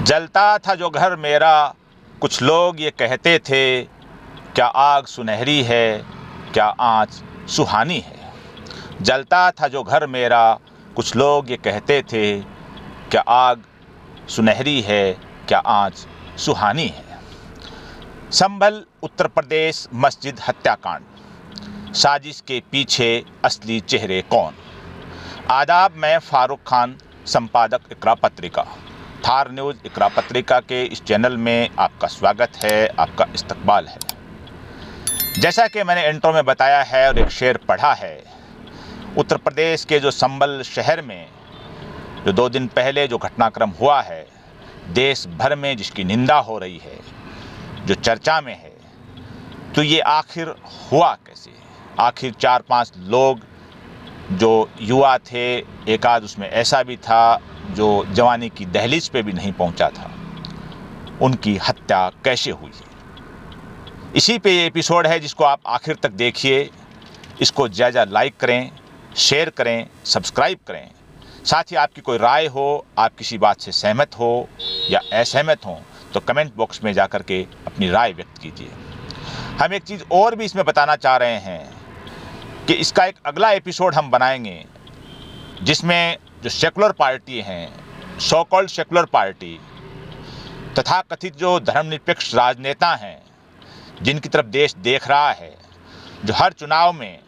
जलता था जो घर मेरा, कुछ लोग ये कहते थे, क्या आग सुनहरी है, क्या आँच सुहानी है। जलता था जो घर मेरा, कुछ लोग ये कहते थे, क्या आग सुनहरी है, क्या आँच सुहानी है। संभल उत्तर प्रदेश मस्जिद हत्याकांड, साजिश के पीछे असली चेहरे कौन। आदाब, मैं फारूक खान, संपादक इकरा पत्रिका। थार न्यूज़ इकरा पत्रिका के इस चैनल में आपका स्वागत है, आपका इस्तकबाल है। जैसा कि मैंने इंट्रो में बताया है और एक शेर पढ़ा है, उत्तर प्रदेश के जो संभल शहर में जो 2 दिन पहले जो घटनाक्रम हुआ है, देश भर में जिसकी निंदा हो रही है, जो चर्चा में है, तो ये आखिर हुआ कैसे। आखिर 4-5 लोग जो युवा थे, एक आध उसमें ऐसा भी था जो जवानी की दहलीज पे भी नहीं पहुंचा था, उनकी हत्या कैसे हुई। इसी पे ये एपिसोड है जिसको आप आखिर तक देखिए। इसको ज़्यादा लाइक करें, शेयर करें, सब्सक्राइब करें। साथ ही आपकी कोई राय हो, आप किसी बात से सहमत हो या असहमत हो, तो कमेंट बॉक्स में जाकर के अपनी राय व्यक्त कीजिए। हम एक चीज़ और भी इसमें बताना चाह रहे हैं कि इसका एक अगला एपिसोड हम बनाएंगे जिसमें जो सेकुलर पार्टी हैं, सो कॉल्ड सेकुलर पार्टी, तथा कथित जो धर्मनिरपेक्ष राजनेता हैं, जिनकी तरफ देश देख रहा है, जो हर चुनाव में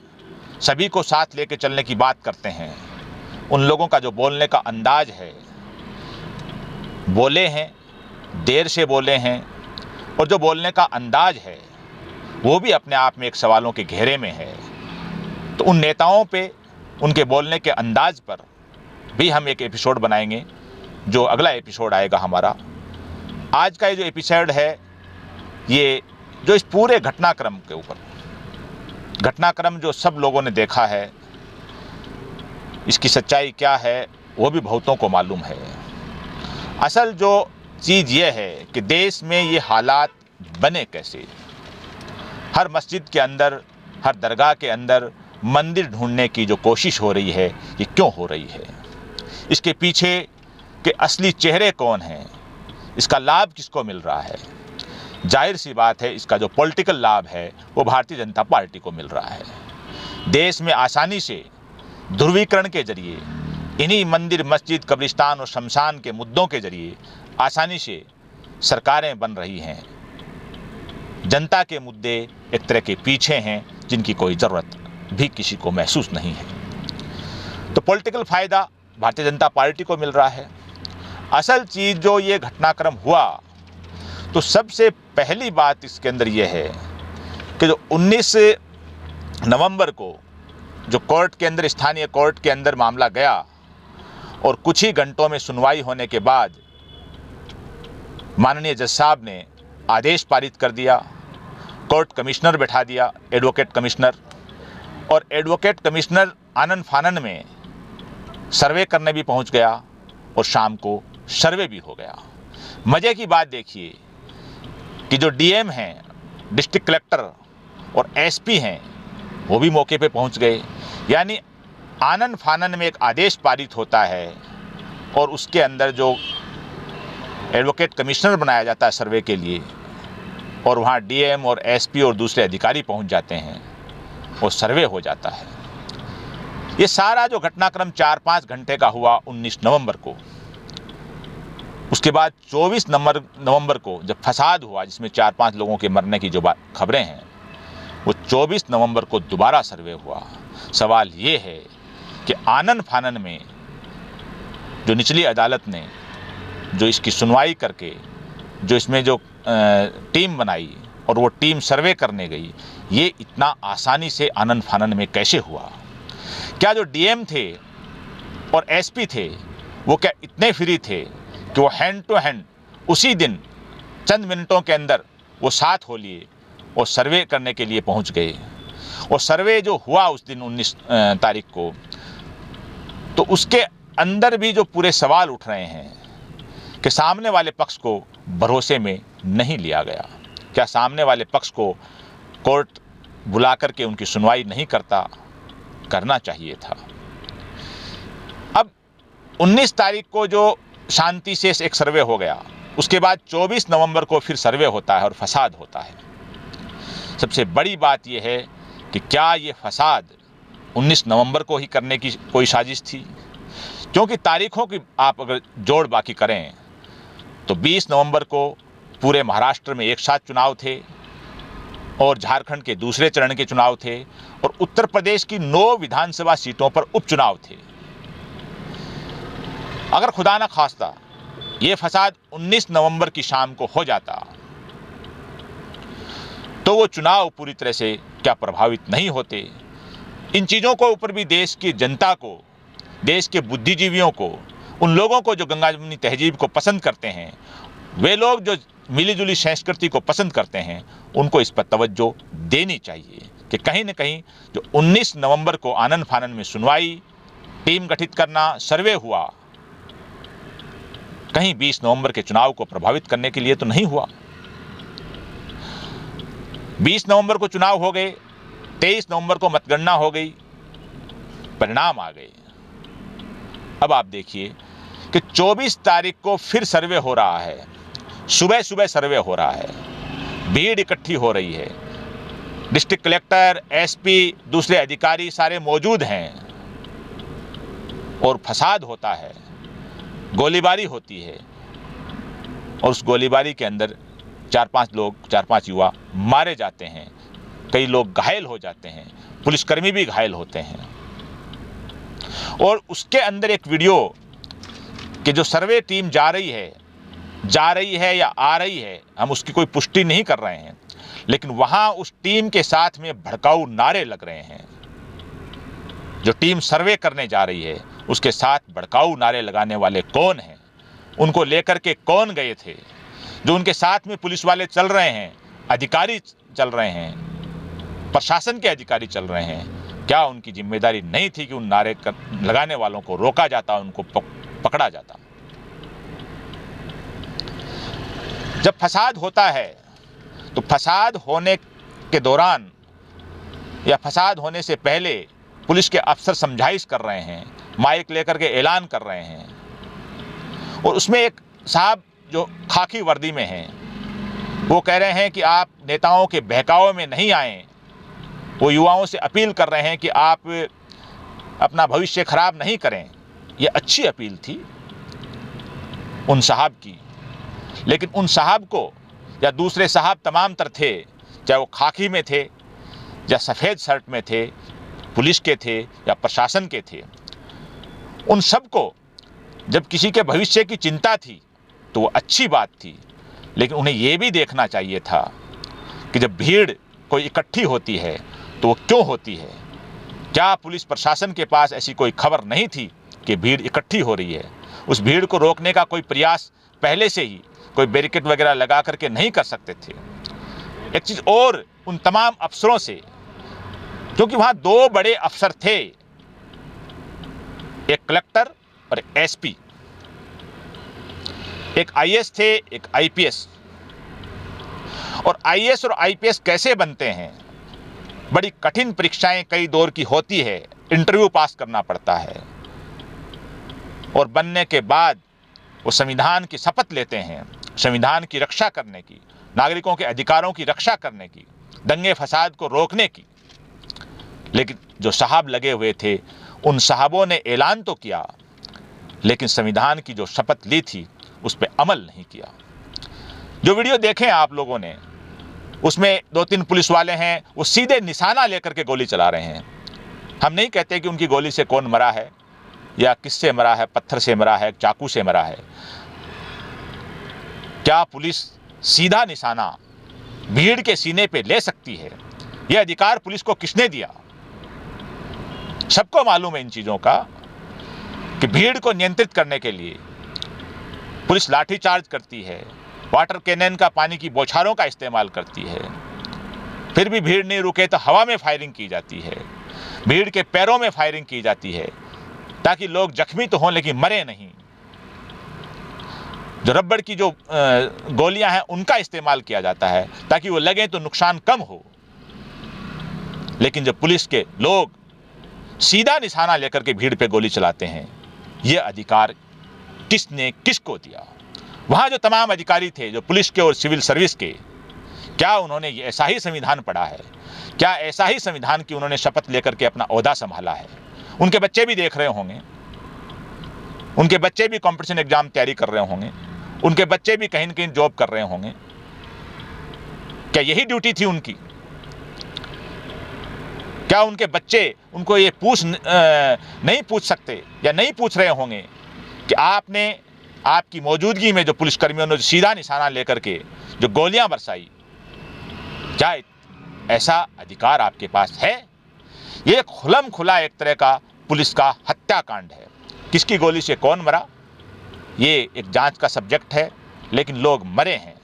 सभी को साथ लेके चलने की बात करते हैं, उन लोगों का जो बोलने का अंदाज है, बोले हैं, देर से बोले हैं, और जो बोलने का अंदाज है वो भी अपने आप में एक सवालों के घेरे में है। तो उन नेताओं पे, उनके बोलने के अंदाज पर भी हम एक एपिसोड बनाएंगे, जो अगला एपिसोड आएगा हमारा। आज का ये जो एपिसोड है, ये जो इस पूरे घटनाक्रम के ऊपर, घटनाक्रम जो सब लोगों ने देखा है, इसकी सच्चाई क्या है वो भी बहुतों को मालूम है। असल जो चीज़ ये है कि देश में ये हालात बने कैसे। हर मस्जिद के अंदर, हर दरगाह के अंदर मंदिर ढूंढने की जो कोशिश हो रही है, ये क्यों हो रही है, इसके पीछे के असली चेहरे कौन हैं, इसका लाभ किसको मिल रहा है। जाहिर सी बात है, इसका जो पॉलिटिकल लाभ है वो भारतीय जनता पार्टी को मिल रहा है। देश में आसानी से ध्रुवीकरण के जरिए, इन्हीं मंदिर, मस्जिद, कब्रिस्तान और शमशान के मुद्दों के जरिए आसानी से सरकारें बन रही हैं। जनता के मुद्दे एक तरह के पीछे हैं, जिनकी कोई ज़रूरत भी किसी को महसूस नहीं है। तो पॉलिटिकल फ़ायदा भारतीय जनता पार्टी को मिल रहा है। असल चीज़ जो ये घटनाक्रम हुआ, तो सबसे पहली बात इसके अंदर ये है कि जो 19 नवंबर को जो कोर्ट के अंदर, स्थानीय कोर्ट के अंदर मामला गया और कुछ ही घंटों में सुनवाई होने के बाद माननीय जज साहब ने आदेश पारित कर दिया। कोर्ट कमिश्नर बैठा दिया, एडवोकेट कमिश्नर, और एडवोकेट कमिश्नर आनन फानन में सर्वे करने भी पहुंच गया और शाम को सर्वे भी हो गया। मज़े की बात देखिए कि जो डीएम हैं, डिस्ट्रिक्ट कलेक्टर और एसपी हैं, वो भी मौके पे पहुंच गए। यानी आनन फानन में एक आदेश पारित होता है और उसके अंदर जो एडवोकेट कमिश्नर बनाया जाता है सर्वे के लिए, और वहाँ डीएम और एसपी और दूसरे अधिकारी पहुंच जाते हैं, वो सर्वे हो जाता है। ये सारा जो घटनाक्रम 4-5 घंटे का हुआ 19 नवंबर को, उसके बाद 24 नवंबर को जब फसाद हुआ, जिसमें 4-5 लोगों के मरने की जो खबरें हैं, वो 24 नवंबर को दोबारा सर्वे हुआ। सवाल ये है कि आनन फानन में जो निचली अदालत ने जो इसकी सुनवाई करके, जो इसमें जो टीम बनाई और वो टीम सर्वे करने गई, ये इतना आसानी से आनन फानन में कैसे हुआ। क्या जो डीएम थे और एसपी थे, वो क्या इतने फ्री थे कि वो हैंड टू हैंड उसी दिन चंद मिनटों के अंदर वो साथ हो लिए और सर्वे करने के लिए पहुंच गए। और सर्वे जो हुआ उस दिन 19 तारीख को, तो उसके अंदर भी जो पूरे सवाल उठ रहे हैं कि सामने वाले पक्ष को भरोसे में नहीं लिया गया। क्या सामने वाले पक्ष को कोर्ट बुला करके उनकी सुनवाई नहीं करना चाहिए था। अब 19 तारीख को जो शांति से एक सर्वे हो गया, उसके बाद 24 नवंबर को फिर सर्वे होता है और फसाद होता है। सबसे बड़ी बात यह है कि क्या ये फसाद 19 नवंबर को ही करने की कोई साजिश थी? क्योंकि तारीखों की आप अगर जोड़ बाकी करें तो 20 नवंबर को पूरे महाराष्ट्र में एक साथ चुनाव थे और झारखंड के दूसरे चरण के चुनाव थे और उत्तर प्रदेश की 9 विधानसभा सीटों पर उपचुनाव थे। अगर खुदा न खास्ता ये फसाद 19 नवंबर की शाम को हो जाता तो वो चुनाव पूरी तरह से क्या प्रभावित नहीं होते। इन चीज़ों को ऊपर भी देश की जनता को, देश के बुद्धिजीवियों को, उन लोगों को जो गंगा जमुनी तहजीब को पसंद करते हैं, वे लोग जो मिलीजुली संस्कृति को पसंद करते हैं, उनको इस पर तवज्जो देनी चाहिए कि कहीं न कहीं जो 19 नवंबर को आनन फानन में सुनवाई, टीम गठित करना, सर्वे हुआ, कहीं 20 नवंबर के चुनाव को प्रभावित करने के लिए तो नहीं हुआ। 20 नवंबर को चुनाव हो गए, 23 नवंबर को मतगणना हो गई, परिणाम आ गए। अब आप देखिए कि 24 तारीख को फिर सर्वे हो रहा है, सुबह सुबह सर्वे हो रहा है, भीड़ इकट्ठी हो रही है, डिस्ट्रिक्ट कलेक्टर, एसपी, दूसरे अधिकारी सारे मौजूद हैं और फसाद होता है, गोलीबारी होती है और उस गोलीबारी के अंदर 4-5 युवा मारे जाते हैं, कई लोग घायल हो जाते हैं, पुलिसकर्मी भी घायल होते हैं। और उसके अंदर एक वीडियो कि जो सर्वे टीम जा रही है या आ रही है, हम उसकी कोई पुष्टि नहीं कर रहे हैं, लेकिन वहां उस टीम के साथ में भड़काऊ नारे लग रहे हैं। जो टीम सर्वे करने जा रही है उसके साथ भड़काऊ नारे लगाने वाले कौन हैं, उनको लेकर के कौन गए थे, जो उनके साथ में पुलिस वाले चल रहे हैं, अधिकारी चल रहे हैं, प्रशासन के अधिकारी चल रहे हैं, क्या उनकी जिम्मेदारी नहीं थी कि उन नारे लगाने वालों को रोका जाता, उनको पकड़ा जाता? जब फसाद होता है तो फसाद होने के दौरान या फसाद होने से पहले पुलिस के अफसर समझाइश कर रहे हैं, माइक लेकर के ऐलान कर रहे हैं और उसमें एक साहब जो खाकी वर्दी में हैं वो कह रहे हैं कि आप नेताओं के बहकावे में नहीं आएं। वो युवाओं से अपील कर रहे हैं कि आप अपना भविष्य खराब नहीं करें। ये अच्छी अपील थी उन साहब की, लेकिन उन साहब को या दूसरे साहब तमाम तर थे, चाहे वो खाकी में थे या सफ़ेद शर्ट में थे, पुलिस के थे या प्रशासन के थे, उन सबको जब किसी के भविष्य की चिंता थी तो वो अच्छी बात थी, लेकिन उन्हें ये भी देखना चाहिए था कि जब भीड़ कोई इकट्ठी होती है तो वो क्यों होती है। क्या पुलिस प्रशासन के पास ऐसी कोई खबर नहीं थी कि भीड़ इकट्ठी हो रही है? उस भीड़ को रोकने का कोई प्रयास पहले से ही कोई बैरिकेड वगैरह लगा करके नहीं कर सकते थे? एक चीज़ और उन तमाम अफसरों से, क्योंकि वहाँ 2 बड़े अफसर थे, एक कलेक्टर और एक एसपी, एक आईएएस थे, एक आईपीएस। और आईएएस और आईपीएस कैसे बनते हैं? बड़ी कठिन परीक्षाएं कई दौर की होती है, इंटरव्यू पास करना पड़ता है और बनने के बाद वो संविधान की शपथ लेते हैं, संविधान की रक्षा करने की, नागरिकों के अधिकारों की रक्षा करने की, दंगे फसाद को रोकने की। लेकिन जो साहब लगे हुए थे उन साहबों ने ऐलान तो किया, लेकिन संविधान की जो शपथ ली थी उस पर अमल नहीं किया। जो वीडियो देखें आप लोगों ने, उसमें 2-3 पुलिस वाले हैं, वो सीधे निशाना लेकर के गोली चला रहे हैं। हम नहीं कहते कि उनकी गोली से कौन मरा है या किससे मरा है, पत्थर से मरा है, चाकू से मरा है। क्या पुलिस सीधा निशाना भीड़ के सीने पे ले सकती है? यह अधिकार पुलिस को किसने दिया? सबको मालूम है इन चीजों का कि भीड़ को नियंत्रित करने के लिए पुलिस लाठीचार्ज करती है, वाटर कैनन का पानी की बौछारों का इस्तेमाल करती है, फिर भी भीड़ नहीं रुके तो हवा में फायरिंग की जाती है, भीड़ के पैरों में फायरिंग की जाती है ताकि लोग जख्मी तो हों लेकिन मरे नहीं। जो रबड़ की जो गोलियां हैं उनका इस्तेमाल किया जाता है ताकि वो लगे तो नुकसान कम हो। लेकिन जब पुलिस के लोग सीधा निशाना लेकर के भीड़ पे गोली चलाते हैं, ये अधिकार किसने किसको दिया। वहाँ जो तमाम अधिकारी थे, जो पुलिस के और सिविल सर्विस के, क्या उन्होंने ऐसा ही संविधान पढ़ा है? क्या ऐसा ही संविधान की उन्होंने शपथ लेकर के अपना ओहदा संभाला है? उनके बच्चे भी देख रहे होंगे, उनके बच्चे भी कॉम्पिटिशन एग्जाम तैयारी कर रहे होंगे, उनके बच्चे भी कहीं न कहीं जॉब कर रहे होंगे। क्या यही ड्यूटी थी उनकी? क्या उनके बच्चे उनको ये नहीं पूछ सकते या नहीं पूछ रहे होंगे कि आपने आपकी मौजूदगी में जो पुलिसकर्मियों ने सीधा निशाना लेकर के जो गोलियां बरसाई, क्या ऐसा अधिकार आपके पास है? ये खुलम खुला एक तरह का पुलिस का हत्याकांड है। किसकी गोली से कौन मरा, ये एक जांच का सब्जेक्ट है, लेकिन लोग मरे हैं।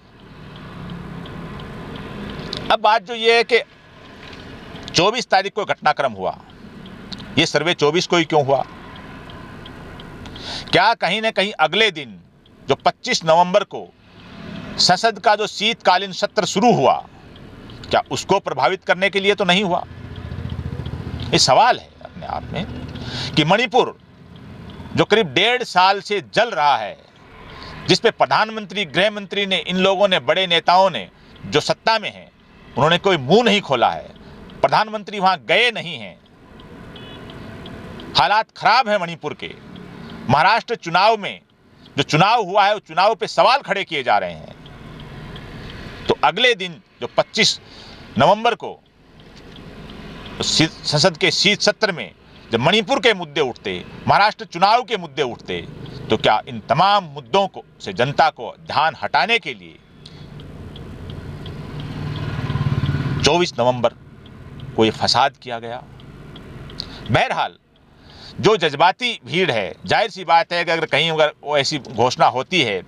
अब बात जो ये है कि 24 तारीख को घटनाक्रम हुआ, ये सर्वे 24 को ही क्यों हुआ? क्या कहीं ना कहीं अगले दिन जो 25 नवंबर को संसद का जो शीतकालीन सत्र शुरू हुआ, क्या उसको प्रभावित करने के लिए तो नहीं हुआ? ये सवाल है अपने आप में कि मणिपुर जो करीब 1.5 साल से जल रहा है, जिस पे प्रधानमंत्री, गृह मंत्री ने, इन लोगों ने, बड़े नेताओं ने जो सत्ता में हैं, उन्होंने कोई मुंह नहीं खोला है। प्रधानमंत्री वहां गए नहीं हैं। हालात खराब है मणिपुर के। महाराष्ट्र चुनाव में जो चुनाव हुआ है, उस चुनाव पे सवाल खड़े किए जा रहे हैं। तो अगले दिन जो 25 नवंबर को संसद के शीत सत्र में जब मणिपुर के मुद्दे उठते, महाराष्ट्र चुनाव के मुद्दे उठते, तो क्या इन तमाम मुद्दों को से जनता को ध्यान हटाने के लिए 24 नवंबर को ये फसाद किया गया? बहरहाल जो जज्बाती भीड़ है, जाहिर सी बात है कि अगर कहीं वो ऐसी घोषणा होती है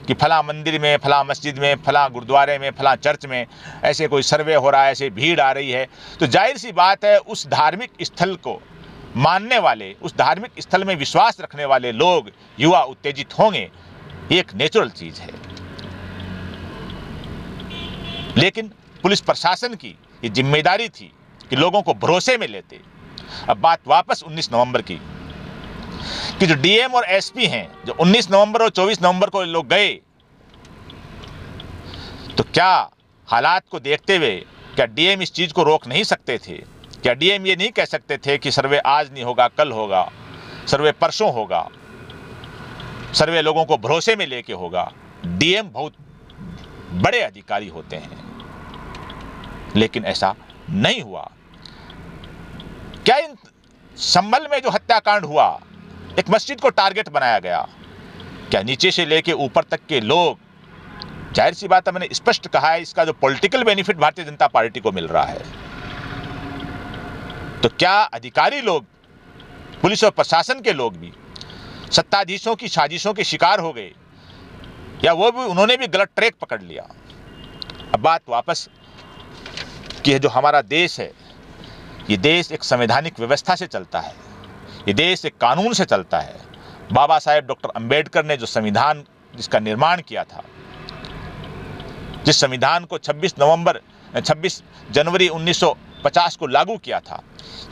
कि फला मंदिर में, फला मस्जिद में, फला गुरुद्वारे में, फला चर्च में ऐसे कोई सर्वे हो रहा है, ऐसे भीड़ आ रही है, तो जाहिर सी बात है उस धार्मिक स्थल को मानने वाले, उस धार्मिक स्थल में विश्वास रखने वाले लोग, युवा उत्तेजित होंगे। एक नेचुरल चीज है। लेकिन पुलिस प्रशासन की ये जिम्मेदारी थी कि लोगों को भरोसे में लेते। अब बात वापस 19 नवंबर की कि जो डीएम और एसपी हैं, जो 19 नवंबर और 24 नवंबर को लोग गए, तो क्या हालात को देखते हुए क्या डीएम इस चीज को रोक नहीं सकते थे? क्या डीएम ये नहीं कह सकते थे कि सर्वे आज नहीं होगा, कल होगा, सर्वे परसों होगा, सर्वे लोगों को भरोसे में लेके होगा? डीएम बहुत बड़े अधिकारी होते हैं, लेकिन ऐसा नहीं हुआ। क्या इन संभल में जो हत्याकांड हुआ, एक मस्जिद को टारगेट बनाया गया, क्या नीचे से लेके ऊपर तक के लोग, जाहिर सी बात है, मैंने स्पष्ट कहा है, इसका जो political benefit Bharatiya Janata party को मिल रहा है, तो क्या अधिकारी लोग, पुलिस और प्रशासन के लोग भी सत्ताधीशों की साजिशों के शिकार हो गए, या उन्होंने भी गलत ट्रैक पकड़ लिया? अब बात वापस कि जो हमारा देश है, ये देश एक संवैधानिक व्यवस्था से चलता है, ये देश एक कानून से चलता है। बाबा साहेब डॉक्टर अंबेडकर ने जो संविधान जिसका निर्माण किया था, जिस संविधान को 26 जनवरी 1950 को लागू किया था,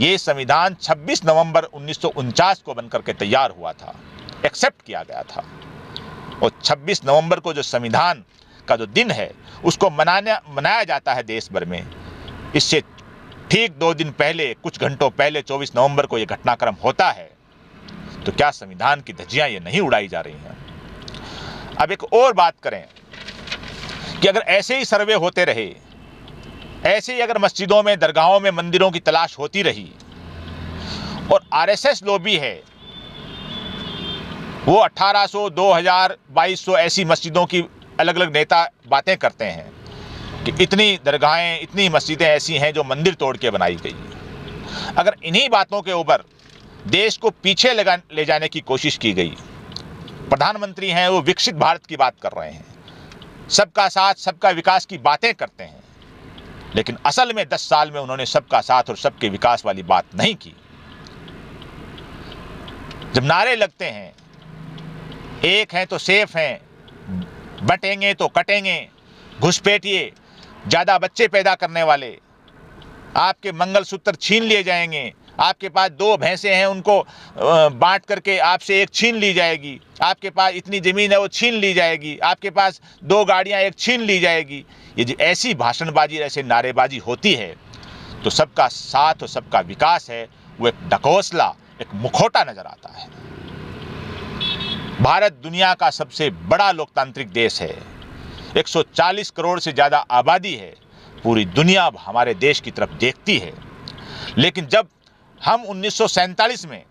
ये संविधान 26 नवंबर 1949 को बनकर के तैयार हुआ था, एक्सेप्ट किया गया था। और 26 नवंबर को जो संविधान का जो दिन है, उसको मनाया जाता है देश भर में। इससे ठीक 2 दिन पहले, कुछ घंटों पहले 24 नवंबर को यह घटनाक्रम होता है, तो क्या संविधान की धज्जियां ये नहीं उड़ाई जा रही हैं? अब एक और बात करें कि अगर ऐसे ही सर्वे होते रहे, ऐसे ही अगर मस्जिदों में, दरगाहों में, मंदिरों की तलाश होती रही, और आरएसएस लॉबी है, वो 1800, 2000, 2200 ऐसी मस्जिदों की अलग अलग नेता बातें करते हैं कि इतनी दरगाहें, इतनी मस्जिदें ऐसी हैं जो मंदिर तोड़ के बनाई गई। अगर इन्हीं बातों के ऊपर देश को पीछे ले जाने की कोशिश की गई, प्रधानमंत्री हैं वो विकसित भारत की बात कर रहे हैं, सबका साथ, सबका विकास की बातें करते हैं, लेकिन असल में 10 साल में उन्होंने सबका साथ और सबके विकास वाली बात नहीं की। जब नारे लगते हैं, एक हैं तो सेफ हैं, बटेंगे तो कटेंगे, घुसपैठिए, ज्यादा बच्चे पैदा करने वाले, आपके मंगलसूत्र छीन लिए जाएंगे, आपके पास 2 भैंसें हैं, उनको बांट करके आपसे एक छीन ली जाएगी। आपके पास इतनी ज़मीन है, वो छीन ली जाएगी। आपके पास 2 गाड़ियां, एक छीन ली जाएगी। ये जो ऐसी भाषणबाजी, ऐसे नारेबाजी होती है, तो सबका साथ और सबका विकास है वो एक ढकोसला, एक मुखौटा नजर आता है। भारत दुनिया का सबसे बड़ा लोकतांत्रिक देश है। 140 करोड़ से ज़्यादा आबादी है। पूरी दुनिया हमारे देश की तरफ देखती है। लेकिन जब हम 1947 में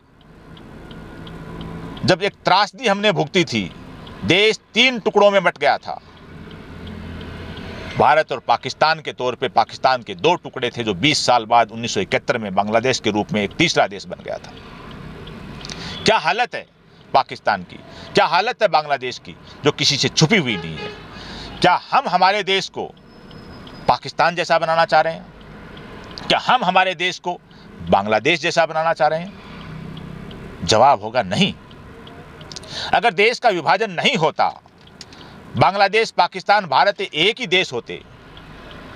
जब एक त्रासदी हमने भुगती थी, देश 3 टुकड़ों में बंट गया था। भारत और पाकिस्तान के तौर पे पाकिस्तान के 2 टुकड़े थे, जो 20 साल बाद 1971 में बांग्लादेश के रूप में एक तीसरा देश बन गया था। क्या हालत है पाकिस्तान की, क्या हालत है बांग्लादेश की, जो किसी से छुपी हुई नहीं है। क्या हम हमारे देश को पाकिस्तान जैसा बनाना चाह रहे हैं? क्या हम हमारे देश को बांग्लादेश जैसा बनाना चाह रहे हैं? जवाब होगा नहीं। अगर देश का विभाजन नहीं होता, बांग्लादेश, पाकिस्तान, भारत एक ही देश होते,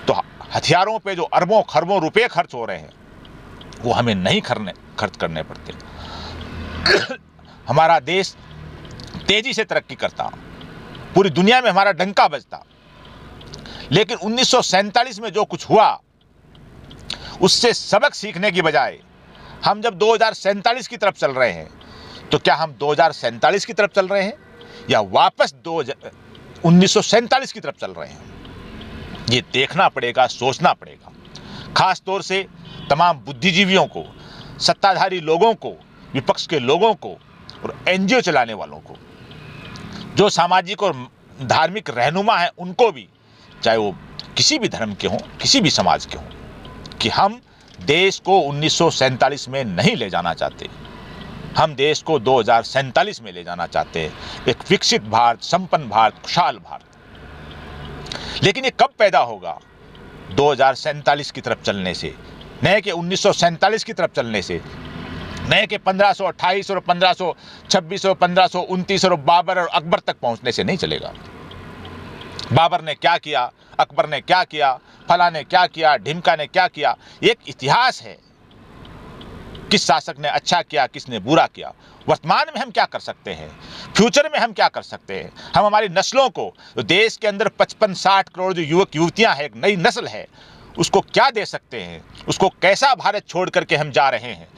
तो हथियारों पे जो अरबों खरबों रुपए खर्च हो रहे हैं वो हमें नहीं खर्च करने पड़ते। हमारा देश तेजी से तरक्की करता, पूरी दुनिया में हमारा डंका बजता। लेकिन 1947 में जो कुछ हुआ, उससे सबक सीखने की बजाय हम जब 2047 की तरफ चल रहे हैं, तो क्या हम 2047 की तरफ चल रहे हैं या वापस 1947 की तरफ चल रहे हैं? ये देखना पड़ेगा, सोचना पड़ेगा। खास तौर से तमाम बुद्धिजीवियों को, सत्ताधारी लोगों को, विपक्ष के लोगों को और एनजीओ चलाने वालों को, जो सामाजिक और धार्मिक रहनुमा हैं, उनको भी, चाहे वो किसी भी धर्म के हों, किसी भी समाज के हों, कि हम देश को 1947 में नहीं ले जाना चाहते। हम देश को 2047 में ले जाना चाहते हैं, एक विकसित भारत, संपन्न भारत, खुशहाल भारत। लेकिन ये कब पैदा होगा? 2047 की तरफ चलने से, न कि 1947 की तरफ चलने से, न कि 1528 और 1526 और 1529 और बाबर और अकबर तक पहुंचने से नहीं चलेगा। बाबर ने क्या किया, अकबर ने क्या किया, फला ने क्या किया, ढिमका ने क्या किया, एक इतिहास है। किस शासक ने अच्छा किया, किसने बुरा किया। वर्तमान में हम क्या कर सकते हैं, फ्यूचर में हम क्या कर सकते हैं। हम हमारी नस्लों को, जो देश के अंदर 55-60 करोड़ जो युवक युवतियां हैं, एक नई नस्ल है, उसको क्या दे सकते हैं, उसको कैसा भारत छोड़ करके हम जा रहे हैं,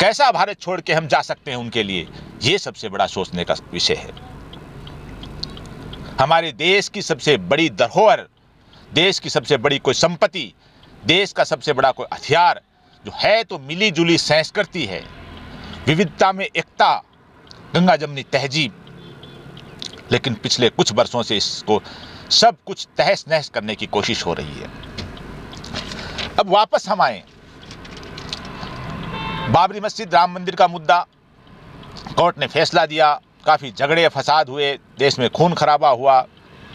कैसा भारत छोड़ के हम जा सकते हैं उनके लिए, ये सबसे बड़ा सोचने का विषय है। हमारे देश की सबसे बड़ी धरोहर, देश की सबसे बड़ी कोई संपत्ति, देश का सबसे बड़ा कोई हथियार जो है, तो मिली जुली संस्कृति है, विविधता में एकता, गंगा जमनी तहजीब। लेकिन पिछले कुछ वर्षों से इसको सब कुछ तहस नहस करने की कोशिश हो रही है। अब वापस हम आए, बाबरी मस्जिद, राम मंदिर का मुद्दा, कोर्ट ने फैसला दिया, काफ़ी झगड़े फसाद हुए, देश में खून खराबा हुआ,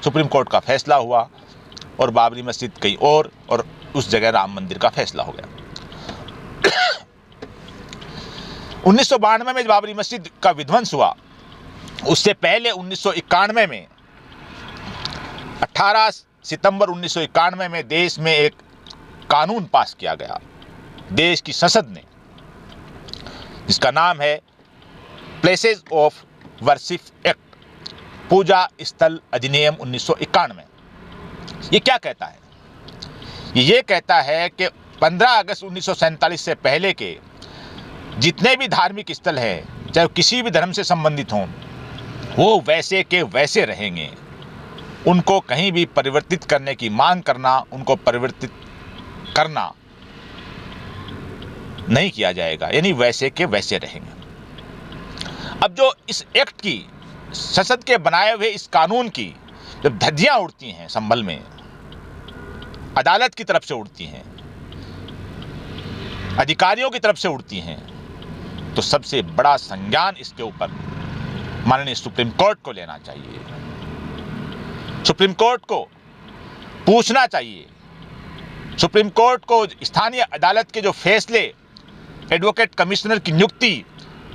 सुप्रीम कोर्ट का फैसला हुआ और बाबरी मस्जिद कहीं और उस जगह राम मंदिर का फैसला हो गया। 1992 में बाबरी मस्जिद का विध्वंस हुआ, उससे पहले 1991 में, 18 सितंबर 1991 में देश में एक कानून पास किया गया, देश की संसद ने, जिसका नाम है प्लेसेस ऑफ वर्शिप एक्ट, पूजा स्थल अधिनियम 1991। ये क्या कहता है? ये कहता है कि 15 अगस्त 1947 से पहले के जितने भी धार्मिक स्थल हैं, चाहे किसी भी धर्म से संबंधित हों, वो वैसे के वैसे रहेंगे। उनको कहीं भी परिवर्तित करने की मांग करना, उनको परिवर्तित करना नहीं किया जाएगा, यानी वैसे के वैसे रहेंगे। अब जो इस एक्ट की, संसद के बनाए हुए इस कानून की जब धज्जियां उड़ती हैं संभल में, अदालत की तरफ से उड़ती हैं, अधिकारियों की तरफ से उड़ती हैं, तो सबसे बड़ा संज्ञान इसके ऊपर माननीय सुप्रीम कोर्ट को लेना चाहिए। सुप्रीम कोर्ट को पूछना चाहिए, सुप्रीम कोर्ट को स्थानीय अदालत के जो फैसले, एडवोकेट कमिश्नर की नियुक्ति,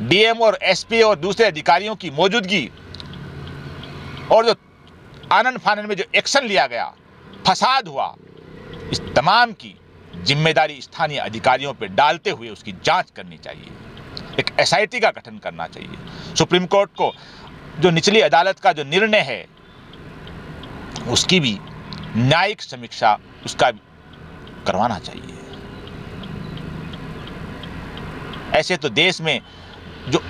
डीएम और एसपी और दूसरे अधिकारियों की मौजूदगी, और जो आनन फानन में जो एक्शन लिया गया, फसाद हुआ, इस तमाम की जिम्मेदारी स्थानीय अधिकारियों पर डालते हुए उसकी जांच करनी चाहिए। एक एसआईटी का गठन करना चाहिए। सुप्रीम कोर्ट को जो निचली अदालत का जो निर्णय है उसकी भी न्यायिक समीक्षा उसका करवाना चाहिए। ऐसे तो देश में जो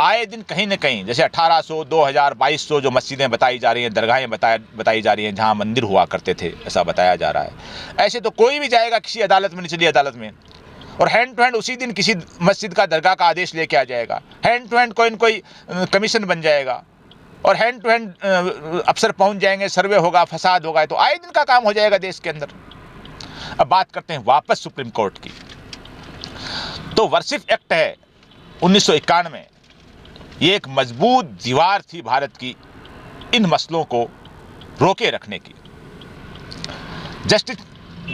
आए दिन कहीं न कहीं जैसे 1800, 2000, 2200 जो मस्जिदें बताई जा रही हैं, दरगाहें बताई जा रही हैं जहां मंदिर हुआ करते थे, ऐसा बताया जा रहा है। ऐसे तो कोई भी जाएगा किसी अदालत में, निचली अदालत में, और हैंड टू हैंड उसी दिन किसी मस्जिद का दरगाह का आदेश लेके आ जाएगा। हैंड टू हैंड कोई न कोई कमीशन बन जाएगा और हैंड टू हैंड अफसर पहुंच जाएंगे, सर्वे होगा, फसाद होगा। तो आए दिन का काम हो जाएगा देश के अंदर। अब बात करते हैं वापस सुप्रीम कोर्ट की। तो वर्शिप एक्ट है 1991, ये एक मजबूत दीवार थी भारत की इन मसलों को रोके रखने की। जस्टिस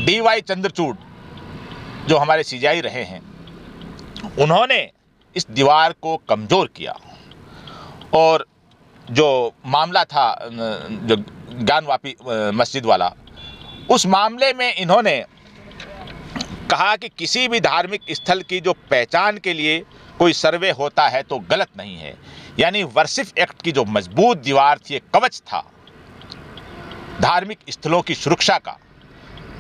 DY चंद्रचूड़ जो हमारे सीजेआई रहे हैं, उन्होंने इस दीवार को कमजोर किया और जो मामला था जो ज्ञानवापी मस्जिद वाला, उस मामले में इन्होंने कहा कि किसी भी धार्मिक स्थल की जो पहचान के लिए कोई सर्वे होता है तो गलत नहीं है। यानी वर्शिप एक्ट की जो मजबूत दीवार थी, एक कवच था धार्मिक स्थलों की सुरक्षा का,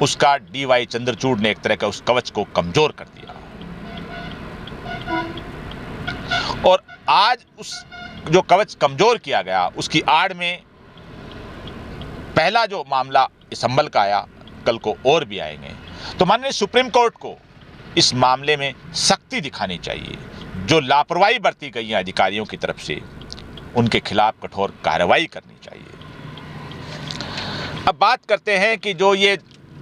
उसका DY चंद्रचूड़ ने एक तरह का उस कवच को कमजोर कर दिया। और आज उस जो कवच कमजोर किया गया, उसकी आड़ में पहला जो मामला संभल का आया, कल को और भी आएंगे। तो माननीय सुप्रीम कोर्ट को इस मामले में सख्ती दिखानी चाहिए। जो लापरवाही बरती गई है अधिकारियों की तरफ से, उनके खिलाफ कठोर कार्रवाई करनी चाहिए। अब बात करते हैं कि जो ये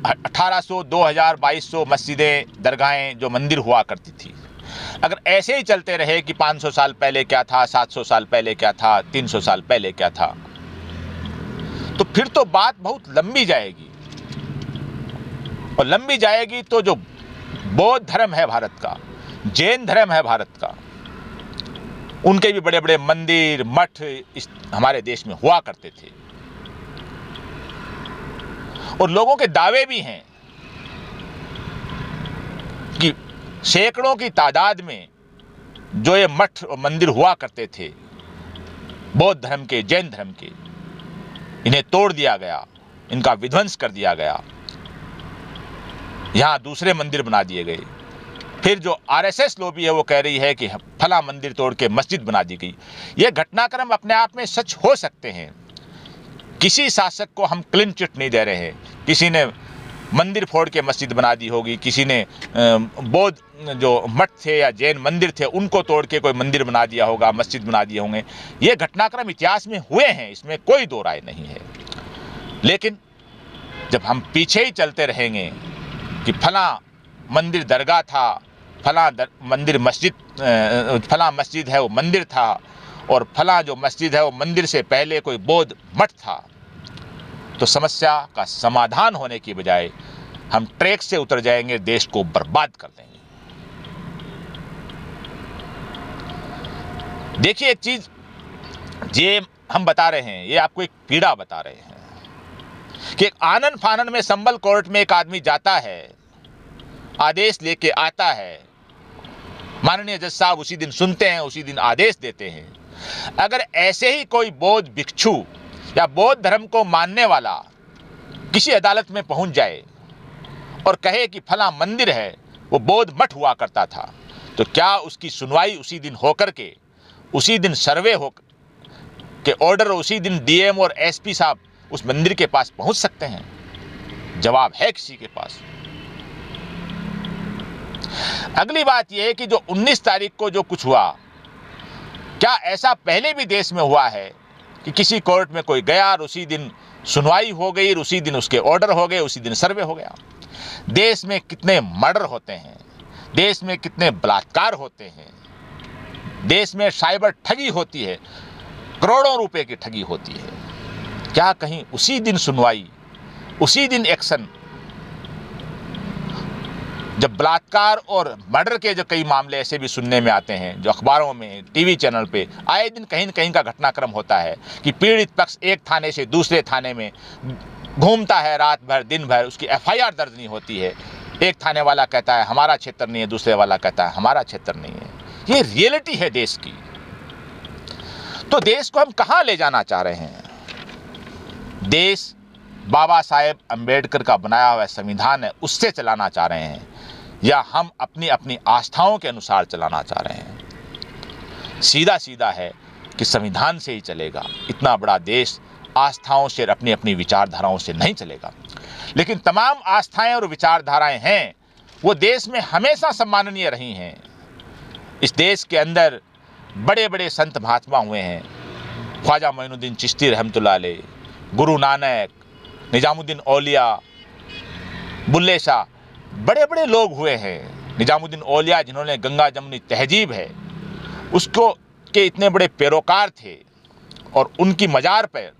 1800, 2000, 2200 मस्जिदें, दरगाहें जो मंदिर हुआ करती थी, अगर ऐसे ही चलते रहे कि 500 साल पहले क्या था, 700 साल पहले क्या था, 300 साल पहले क्या था, तो फिर तो बात बहुत लंबी जाएगी। और लंबी जाएगी तो जो बौद्ध धर्म है भारत का, जैन धर्म है भारत का, उनके भी बड़े बड़े मंदिर, मठ इस हमारे देश में हुआ करते थे। और लोगों के दावे भी हैं कि सैकड़ों की तादाद में जो ये मठ और मंदिर हुआ करते थे बौद्ध धर्म के, जैन धर्म के, इन्हें तोड़ दिया गया, इनका विध्वंस कर दिया गया, यहां दूसरे मंदिर बना दिए गए। फिर जो RSS लॉबी है वो कह रही है कि फला मंदिर तोड़ के मस्जिद बना दी गई। ये घटनाक्रम अपने आप में सच हो सकते हैं। किसी शासक को हम क्लीन चिट नहीं दे रहे हैं। किसी ने मंदिर फोड़ के मस्जिद बना दी होगी, किसी ने बौद्ध जो मठ थे या जैन मंदिर थे उनको तोड़ के कोई मंदिर बना दिया होगा, मस्जिद बना दिए होंगे। ये घटनाक्रम इतिहास में हुए हैं, इसमें कोई दो राय नहीं है। लेकिन जब हम पीछे ही चलते रहेंगे कि फला मंदिर दरगाह था, फला मंदिर मस्जिद, फला मस्जिद है वो मंदिर था, और फला जो मस्जिद है वो मंदिर से पहले कोई बौद्ध मठ था, तो समस्या का समाधान होने की बजाय हम ट्रैक से उतर जाएंगे, देश को बर्बाद कर देंगे। देखिए एक चीज ये हम बता रहे हैं, ये आपको एक पीड़ा बता रहे हैं कि आनन फानन में संबल कोर्ट में एक आदमी जाता है, आदेश लेके आता है, माननीय जज साहब उसी दिन सुनते हैं, उसी दिन आदेश देते हैं। अगर ऐसे ही कोई बौद्ध भिक्षु या बौद्ध धर्म को मानने वाला किसी अदालत में पहुंच जाए और कहे कि फला मंदिर है वो बौद्ध मठ हुआ करता था, तो क्या उसकी सुनवाई उसी दिन होकर के, उसी दिन सर्वे हो के ऑर्डर, उसी दिन DM और SP साहब उस मंदिर के पास पहुंच सकते हैं? जवाब है किसी के पास? अगली बात यह है कि जो 19 तारीख को जो कुछ हुआ, क्या ऐसा पहले भी देश में हुआ है कि किसी कोर्ट में कोई गया और उसी दिन सुनवाई हो गई, उसी दिन उसके ऑर्डर हो गए, उसी दिन सर्वे हो गया? देश में कितने मर्डर होते हैं, देश में कितने बलात्कार होते हैं, देश में साइबर ठगी होती है, करोड़ों रुपए की ठगी होती है। क्या कहीं उसी दिन सुनवाई, उसी दिन एक्शन? जब बलात्कार और मर्डर के जो कई मामले ऐसे भी सुनने में आते हैं, जो अखबारों में, TV चैनल पे आए दिन कहीं न कहीं का घटनाक्रम होता है कि पीड़ित पक्ष एक थाने से दूसरे थाने में घूमता है रात भर दिन भर, उसकी FIR दर्ज नहीं होती है, एक थाने वाला कहता है हमारा क्षेत्र नहीं है, दूसरे वाला कहता है हमारा क्षेत्र नहीं है। ये रियलिटी है देश की। तो देश को हम कहां ले जाना चाह रहे हैं? देश बाबा साहेब अंबेडकर का बनाया हुआ संविधान है, उससे चलाना चाह रहे हैं, या हम अपनी अपनी आस्थाओं के अनुसार चलाना चाह रहे हैं? सीधा सीधा है कि संविधान से ही चलेगा। इतना बड़ा देश आस्थाओं से, अपनी अपनी विचारधाराओं से नहीं चलेगा। लेकिन तमाम आस्थाएं और विचारधाराएं हैं, वो देश में हमेशा सम्माननीय रही हैं। इस देश के अंदर बड़े बड़े संत महात्मा हुए हैं, ख्वाजा मोइनुद्दीन चिश्ती रहमतुल्लाह अलैह, गुरु नानक, निजामुद्दीन औलिया, बुल्ले शाह, बड़े बड़े लोग हुए हैं। निजामुद्दीन औलिया जिन्होंने गंगा जमुनी तहजीब है उसको के इतने बड़े पैरोकार थे, और उनकी मजार पर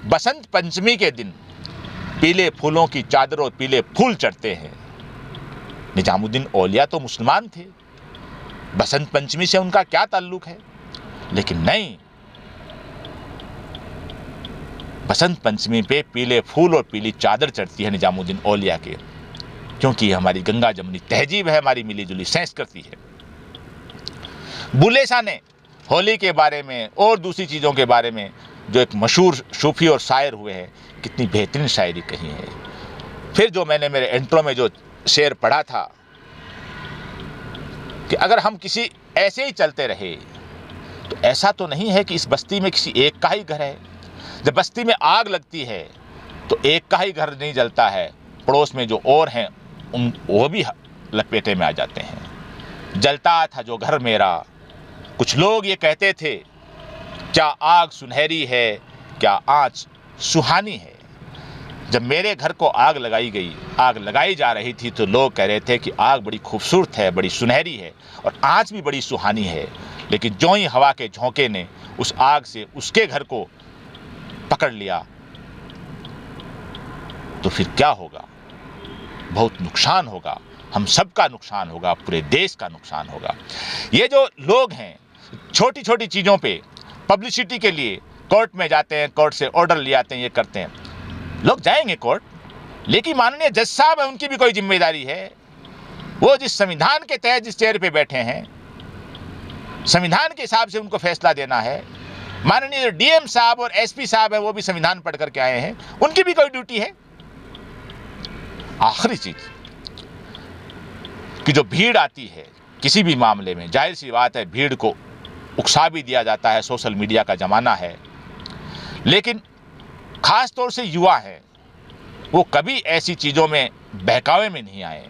बसंत पंचमी के दिन पीले फूलों की चादर और पीले फूल चढ़ते हैं। निजामुद्दीन औलिया तो मुसलमान थे, बसंत पंचमी से उनका क्या ताल्लुक है? लेकिन नहीं, बसंत पंचमी पे पीले फूल और पीली चादर चढ़ती है निजामुद्दीन औलिया के, क्योंकि हमारी गंगा जमुनी तहजीब है, हमारी मिली जुली संस्कृति है। बुल्ले शाह ने होली के बारे में और दूसरी चीज़ों के बारे में, जो एक मशहूर सूफी और शायर हुए हैं, कितनी बेहतरीन शायरी कही है। फिर जो मैंने मेरे इंट्रो में जो शेर पढ़ा था कि अगर हम किसी ऐसे ही चलते रहे तो ऐसा तो नहीं है कि इस बस्ती में किसी एक का ही घर है। जब बस्ती में आग लगती है तो एक का ही घर नहीं जलता है, पड़ोस में जो और हैं वो भी लपेटे में आ जाते हैं। जलता था जो घर मेरा, कुछ लोग ये कहते थे, क्या आग सुनहरी है, क्या आँच सुहानी है। जब मेरे घर को आग लगाई जा रही थी तो लोग कह रहे थे कि आग बड़ी खूबसूरत है, बड़ी सुनहरी है और आँच भी बड़ी सुहानी है। लेकिन जो ही हवा के झोंके ने उस आग से उसके घर को पकड़ लिया तो फिर क्या होगा? बहुत नुकसान होगा, हम सबका नुकसान होगा, पूरे देश का नुकसान होगा। ये जो लोग हैं छोटी छोटी चीज़ों पे पब्लिसिटी के लिए कोर्ट में जाते हैं, कोर्ट से ऑर्डर ले आते हैं, ये करते हैं। लोग जाएंगे कोर्ट, लेकिन माननीय जज साहब है, उनकी भी कोई जिम्मेदारी है। वो जिस संविधान के तहत जिस चेयर पे बैठे हैं, संविधान के हिसाब से उनको फैसला देना है। माननीय डीएम साहब और एसपी साहब है, वो भी संविधान पढ़ करके आए हैं, उनकी भी कोई ड्यूटी है। आखिरी चीज कि जो भीड़ आती है किसी भी मामले में, जाहिर सी बात है भीड़ को उकसा भी दिया जाता है, सोशल मीडिया का जमाना है, लेकिन खास तौर से युवा हैं, वो कभी ऐसी चीज़ों में बहकावे में नहीं आए।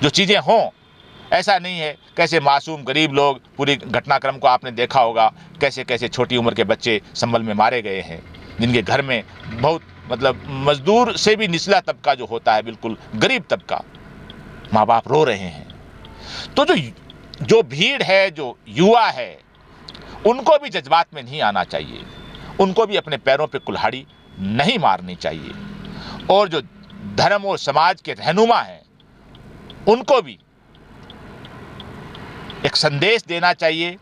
जो चीज़ें हों, ऐसा नहीं है कैसे मासूम गरीब लोग, पूरी घटनाक्रम को आपने देखा होगा, कैसे कैसे छोटी उम्र के बच्चे संभल में मारे गए हैं, जिनके घर में बहुत मतलब मजदूर से भी निचला तबका जो होता है, बिल्कुल गरीब तबका, माँ बाप रो रहे हैं। तो जो भीड़ है, जो युवा है, उनको भी जज्बात में नहीं आना चाहिए, उनको भी अपने पैरों पे कुल्हाड़ी नहीं मारनी चाहिए। और जो धर्म और समाज के रहनुमा हैं, उनको भी एक संदेश देना चाहिए,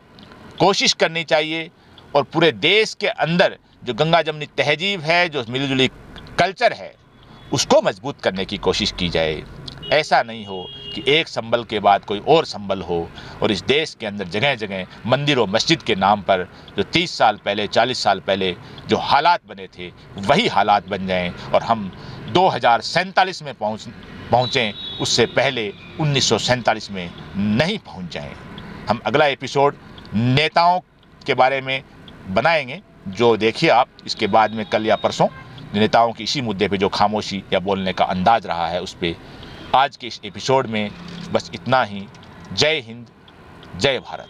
कोशिश करनी चाहिए, और पूरे देश के अंदर जो गंगा जमुनी तहजीब है, जो मिलीजुली कल्चर है, उसको मजबूत करने की कोशिश की जाए। ऐसा नहीं हो कि एक संबल के बाद कोई और संबल हो, और इस देश के अंदर जगह जगह मंदिर और मस्जिद के नाम पर जो 30 साल पहले, 40 साल पहले जो हालात बने थे, वही हालात बन जाएं, और हम 2047 में पहुँचें, उससे पहले 1947 में नहीं पहुँच जाएं। हम अगला एपिसोड नेताओं के बारे में बनाएंगे, जो देखिए आप इसके बाद में कल या परसों, नेताओं की इसी मुद्दे पे जो खामोशी या बोलने का अंदाज रहा है, उस पे आज के इस एपिसोड में बस इतना ही। जय हिंद, जय भारत।